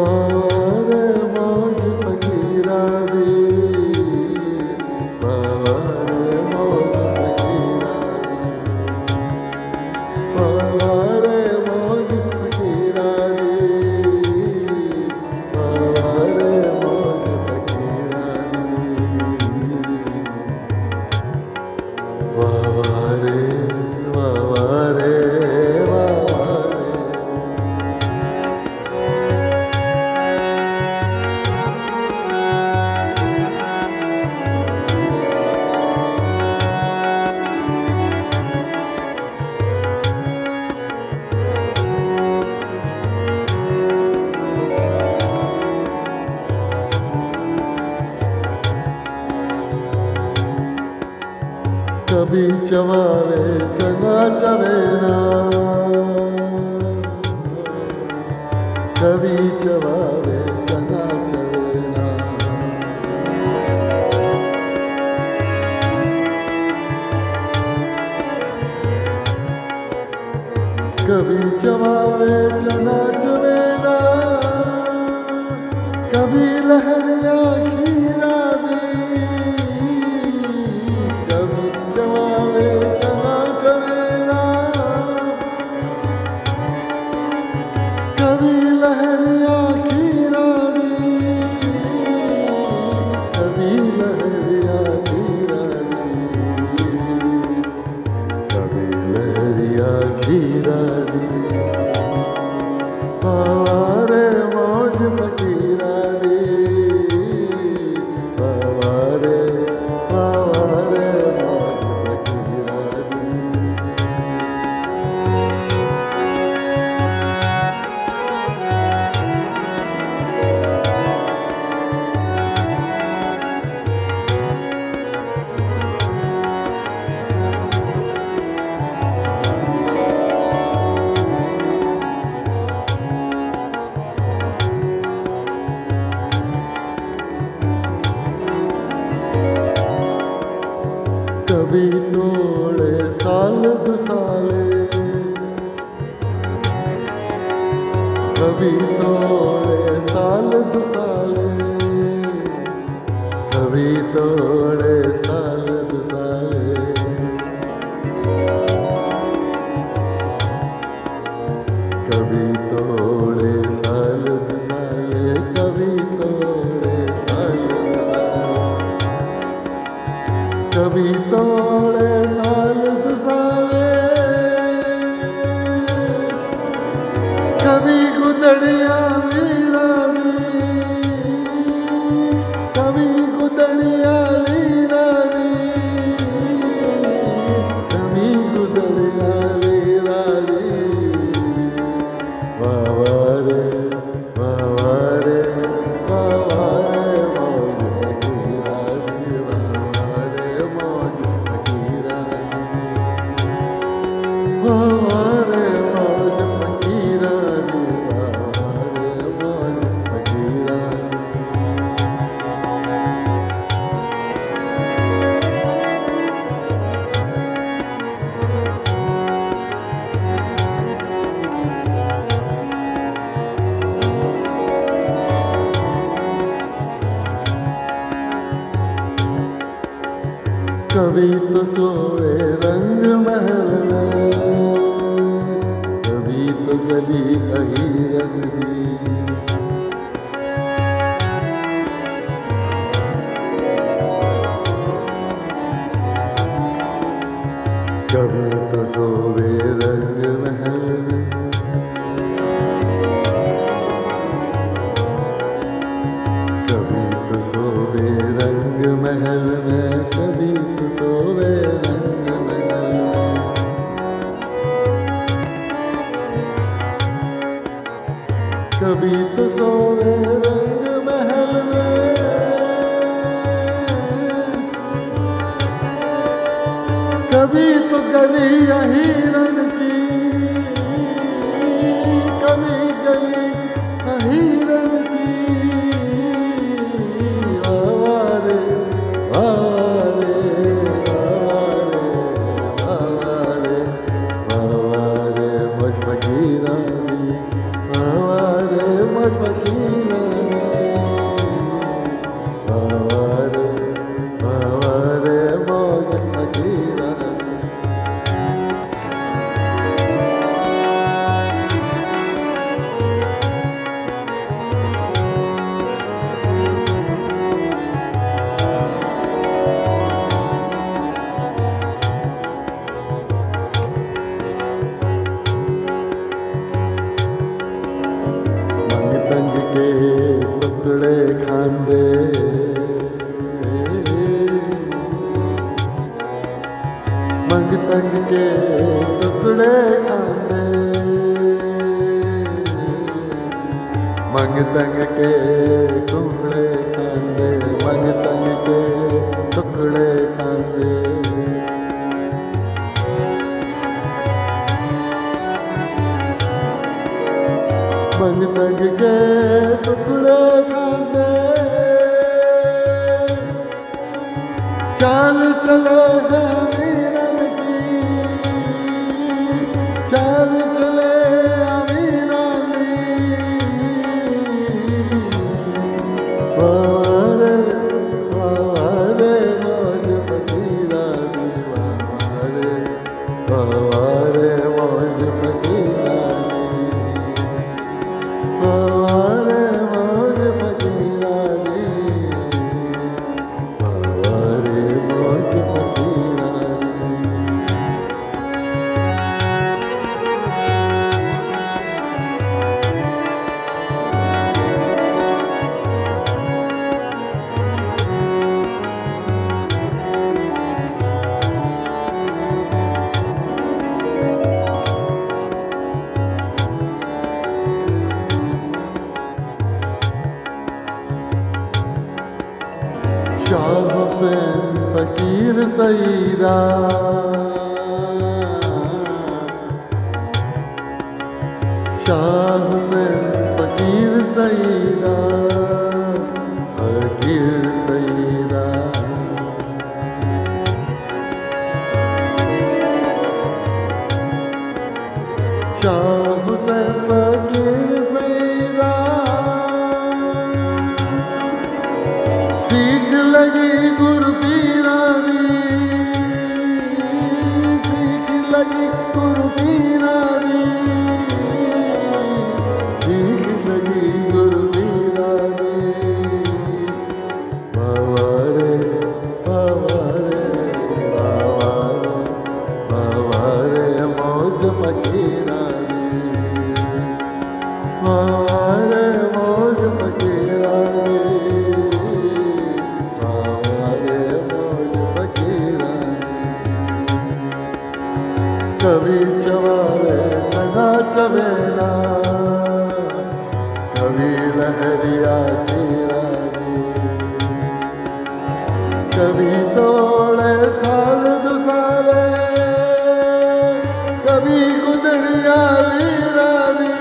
वारे मौज फकीरा दी, वारे मौज फकीरा दी, वारे मौज फकीरा दी, वारे मौज फकीरा दी, वारे वारे कभी चवावे चना चवेना, कभी चवावे चना चवेना, कभी चवावे चना चवेना, कभी लहरिया खीरा दी, कभी चवावे चना चवेना, कभी लहरिया खीरा दी, कभी लहरिया खीरा दी, कभी लहरिया खीरा दी, वारे मौज फकीरा दी, वारे वारे मौज फकीरा दी। कभी तोड़े साल दुसाले, कभी तोड़े साल दुसाले, कभी तोड़े साल दुसाले, कभी तोड़े साल दुसाले, कभी तोड़े साल दुसाले, कभी तोड़े साल दुसाले, कभी गुदड़िया लीरा दी, कभी गुदड़िया लीरा दी, कभी गुदड़िया लीरा दी, वारे वारे वारे मौज फकीरा दी, वारे मौज फकीरा दी, वारे मौज फकीरा दी, वारे मौज फकीरा दी। कभी तो सोए रंग महल में, कभी तो गली अहीरन दी, कभी तो सोए रंग महल में, कभी तो सोए रंग महल में, कभी तो सोए रंग महल में, कभी तो सोए रंग महल में, कभी तो गली हिरन की, कभी गली हिरन की, वारे वारे वारे वारे मौज फकीरा दी, वारे मौज फकीरा मंग तंग के टुकड़े खांदे मंग तंग के टुकड़े खांदे मंग तंग के टुकड़े खांदे चाल चले है वीरन की चाल चले वारे वारे मौज फकीरा दी वारे वारे मौज फकीरा दी वारे मौज फकीरा दी वारे मौज फकीरा दी शाह हुसैन फकीर सईदा शाह हुसैन फकीर सईदा फकीर सईदा शाह हुसैन फकीर सईदा सीख लगी गुरु पीरानी सीख लगी गुरु पीरानी सीख लगी गुरु पीरानी बावारे बावारे बावारे बावारे मौज फकीरानी बावारे मौज फकीरानी कभी चवावे चना चवेला कभी लहरिया की रानी कभी तोड़े साल दुसाले कभी गुदड़िया ली रानी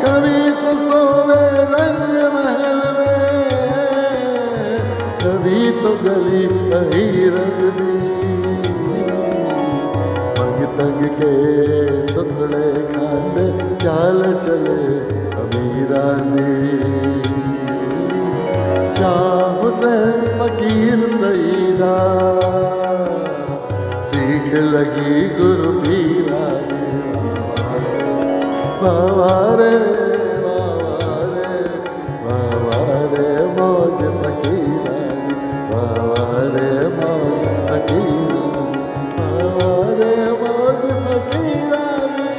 कभी तो सोवे रंग महल में कभी तो गली बहीरत दी तंग के टुकड़े खांदे चाल चले अमीरानी शाह हुसैन फकीर सईदा सीख लगी गुरु पीरानी बावारे बावारे बावारे मौज फकीरानी बावारे मौज फकीरानी बावारे मौज फकीरानी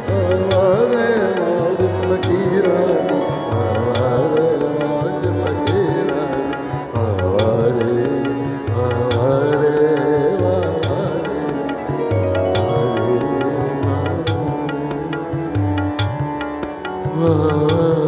बावारे मौज फकीरानी बावारे मौज फकीरानी बावारे बावारे बावारे बावारे